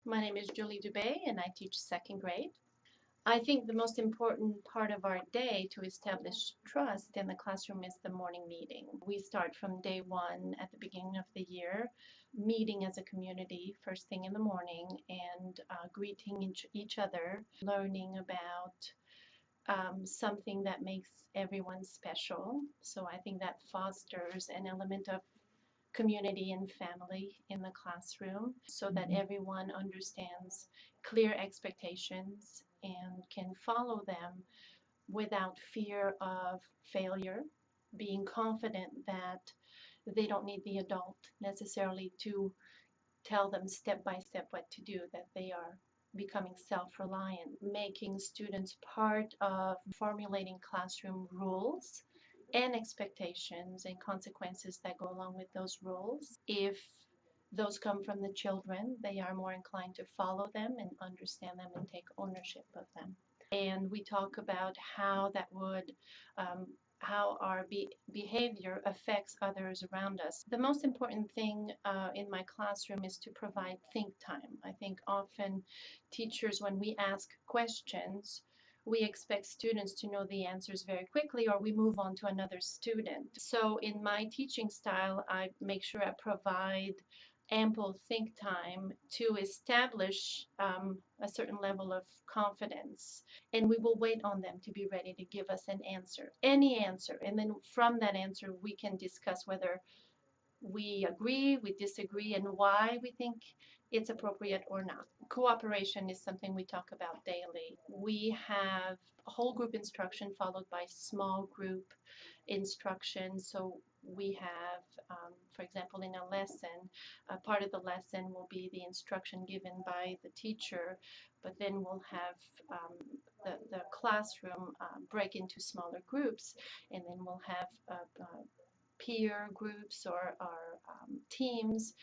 My name is Julie Dube and I teach second grade. I think the most important part of our day to establish trust in the classroom is the morning meeting. We start from day one at the beginning of the year, meeting as a community first thing in the morning and greeting each other, learning about something that makes everyone special. So I think that fosters an element of community and family in the classroom so that everyone understands clear expectations and can follow them without fear of failure, being confident that they don't need the adult necessarily to tell them step by step what to do, that they are becoming self-reliant, making students part of formulating classroom rules and expectations and consequences that go along with those rules. If those come from the children, they are more inclined to follow them and understand them and take ownership of them. And we talk about how that would how our behavior affects others around us. The most important thing in my classroom is to provide think time. I think often teachers, when we ask questions, we expect students to know the answers very quickly or we move on to another student. So in my teaching style, I make sure I provide ample think time to establish a certain level of confidence, and we will wait on them to be ready to give us an answer, any answer, and then from that answer we can discuss whether we agree, we disagree, and why we think it's appropriate or not. Cooperation is something we talk about daily. We have whole group instruction followed by small group instruction. So we have, for example, in a lesson, a part of the lesson will be the instruction given by the teacher, but then we'll have the classroom break into smaller groups, and then we'll have peer groups or teams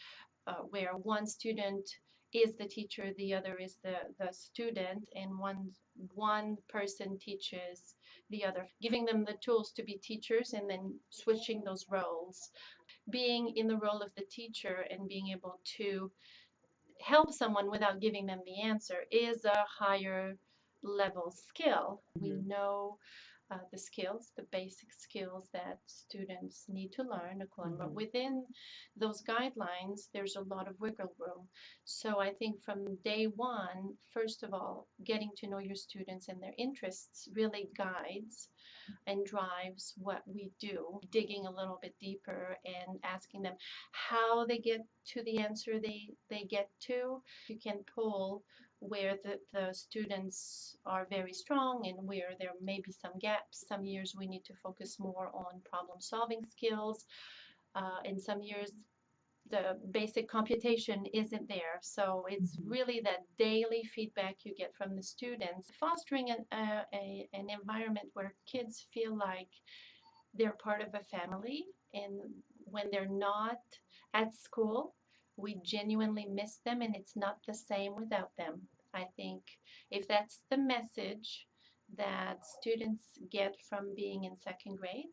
where one student is the teacher, the other is the student, and one person teaches the other, giving them the tools to be teachers and then switching those roles. Being in the role of the teacher and being able to help someone without giving them the answer is a higher level skill. We know the skills, the basic skills that students need to learn, but within those guidelines, there's a lot of wiggle room. So I think from day one, first of all, getting to know your students and their interests really guides and drives what we do, digging a little bit deeper and asking them how they get to the answer they get to. You can pull where the students are very strong and where there may be some gaps. Some years we need to focus more on problem solving skills. In some years the basic computation isn't there. So it's really that daily feedback you get from the students, fostering an environment where kids feel like they're part of a family. And when they're not at school, we genuinely miss them, and it's not the same without them. I think if that's the message that students get from being in second grade,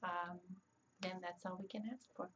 um, then that's all we can ask for.